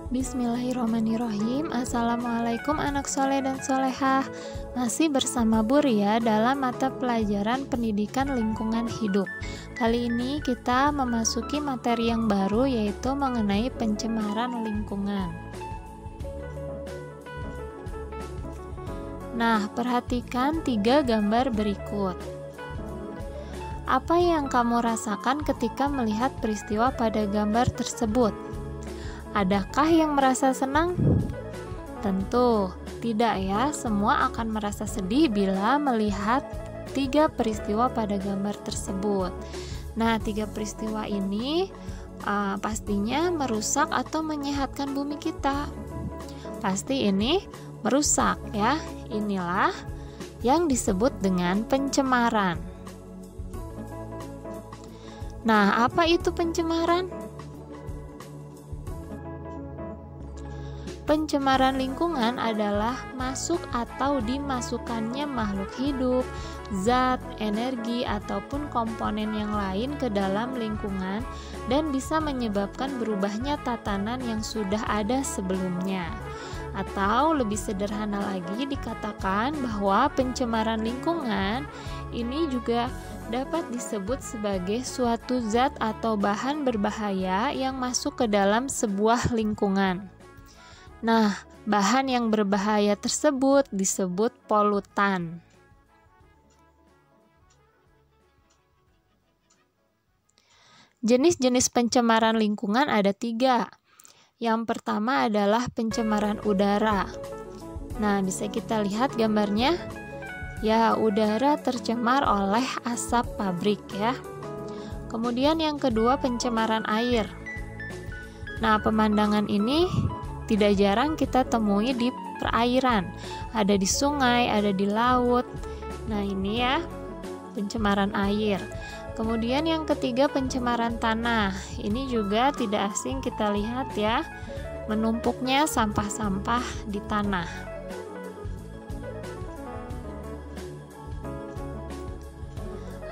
Bismillahirrahmanirrahim. Assalamualaikum anak soleh dan solehah. Masih bersama Bu Ria dalam mata pelajaran pendidikan lingkungan hidup. Kali ini kita memasuki materi yang baru, yaitu mengenai pencemaran lingkungan. Nah, perhatikan 3 gambar berikut. Apa yang kamu rasakan ketika melihat peristiwa pada gambar tersebut? Adakah yang merasa senang? Tentu tidak ya, semua akan merasa sedih bila melihat 3 peristiwa pada gambar tersebut. Nah, 3 peristiwa ini pastinya merusak atau menyehatkan bumi kita. Pasti ini merusak ya. Inilah yang disebut dengan pencemaran. Nah, apa itu pencemaran? Pencemaran lingkungan adalah masuk atau dimasukkannya makhluk hidup, zat, energi, ataupun komponen yang lain ke dalam lingkungan dan bisa menyebabkan berubahnya tatanan yang sudah ada sebelumnya. Atau lebih sederhana lagi dikatakan bahwa pencemaran lingkungan ini juga dapat disebut sebagai suatu zat atau bahan berbahaya yang masuk ke dalam sebuah lingkungan. Nah, bahan yang berbahaya tersebut disebut polutan. Jenis-jenis pencemaran lingkungan ada 3. Yang pertama adalah pencemaran udara. Nah, bisa kita lihat gambarnya. Ya, udara tercemar oleh asap pabrik ya. Kemudian yang kedua pencemaran air. Nah, pemandangan ini tidak jarang kita temui di perairan, ada di sungai, ada di laut. Nah, ini ya pencemaran air. Kemudian yang ketiga pencemaran tanah. Ini juga tidak asing kita lihat ya, menumpuknya sampah-sampah di tanah.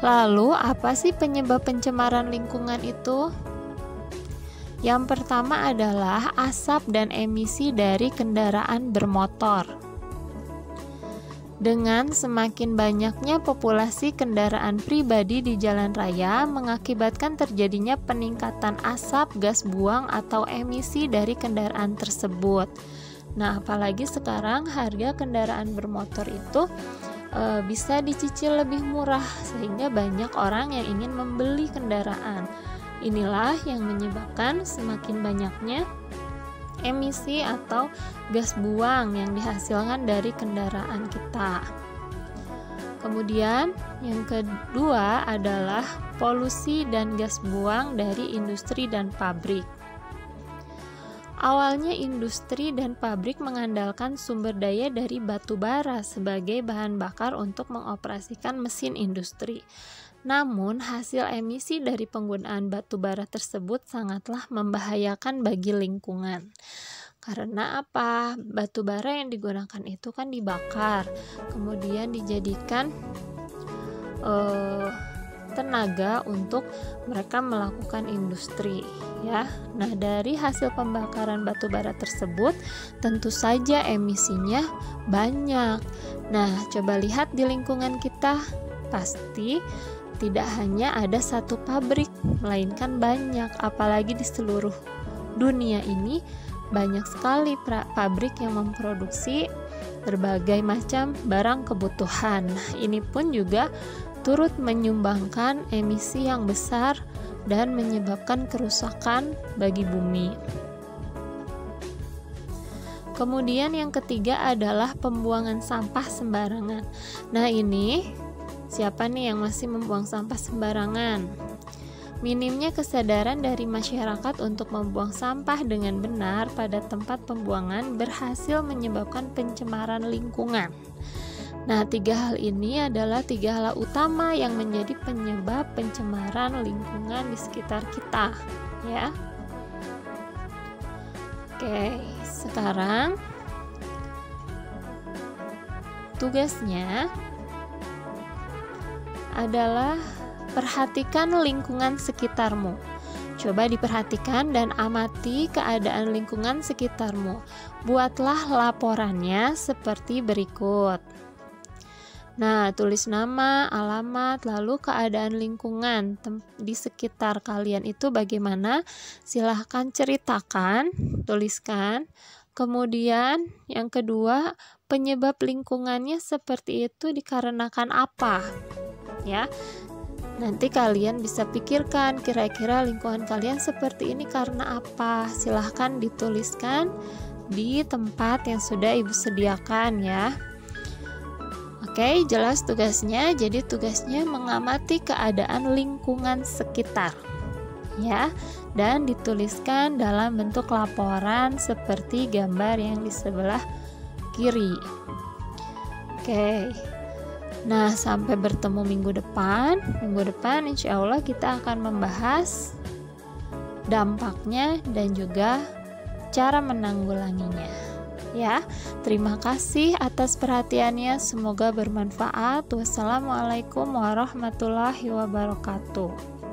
Lalu, apa sih penyebab pencemaran lingkungan itu? Yang pertama adalah asap dan emisi dari kendaraan bermotor. Dengan semakin banyaknya populasi kendaraan pribadi di jalan raya mengakibatkan terjadinya peningkatan asap, gas buang, atau emisi dari kendaraan tersebut. Nah, apalagi sekarang harga kendaraan bermotor itu bisa dicicil lebih murah, sehingga banyak orang yang ingin membeli kendaraan. Inilah yang menyebabkan semakin banyaknya emisi atau gas buang yang dihasilkan dari kendaraan kita. Kemudian yang kedua adalah polusi dan gas buang dari industri dan pabrik. Awalnya industri dan pabrik mengandalkan sumber daya dari batu bara sebagai bahan bakar untuk mengoperasikan mesin industri. Namun, hasil emisi dari penggunaan batu bara tersebut sangatlah membahayakan bagi lingkungan. Karena apa? Batu bara yang digunakan itu kan dibakar, kemudian dijadikan tenaga untuk mereka melakukan industri ya. Nah, dari hasil pembakaran batu bara tersebut tentu saja emisinya banyak. Nah, coba lihat di lingkungan kita, pasti tidak hanya ada satu pabrik, melainkan banyak, apalagi di seluruh dunia ini banyak sekali pabrik yang memproduksi berbagai macam barang kebutuhan. Nah, ini pun juga turut menyumbangkan emisi yang besar dan menyebabkan kerusakan bagi bumi. Kemudian yang ketiga adalah pembuangan sampah sembarangan. Nah, ini siapa nih yang masih membuang sampah sembarangan? Minimnya kesadaran dari masyarakat untuk membuang sampah dengan benar pada tempat pembuangan berhasil menyebabkan pencemaran lingkungan. Nah, 3 hal ini adalah 3 hal utama yang menjadi penyebab pencemaran lingkungan di sekitar kita, ya. Oke, sekarang tugasnya adalah perhatikan lingkungan sekitarmu. Coba diperhatikan dan amati keadaan lingkungan sekitarmu. Buatlah laporannya seperti berikut. Nah, tulis nama, alamat, lalu keadaan lingkungan di sekitar kalian itu bagaimana? Silahkan ceritakan, tuliskan. Kemudian yang kedua, penyebab lingkungannya seperti itu dikarenakan apa? Ya. Nanti kalian bisa pikirkan kira-kira lingkungan kalian seperti ini karena apa. Silahkan dituliskan di tempat yang sudah Ibu sediakan ya. Oke, jelas tugasnya. Jadi tugasnya mengamati keadaan lingkungan sekitar ya, dan dituliskan dalam bentuk laporan seperti gambar yang di sebelah kiri. Oke. Nah, sampai bertemu minggu depan. Minggu depan insya Allah kita akan membahas dampaknya dan juga cara menanggulanginya. Ya, terima kasih atas perhatiannya. Semoga bermanfaat. Wassalamualaikum warahmatullahi wabarakatuh.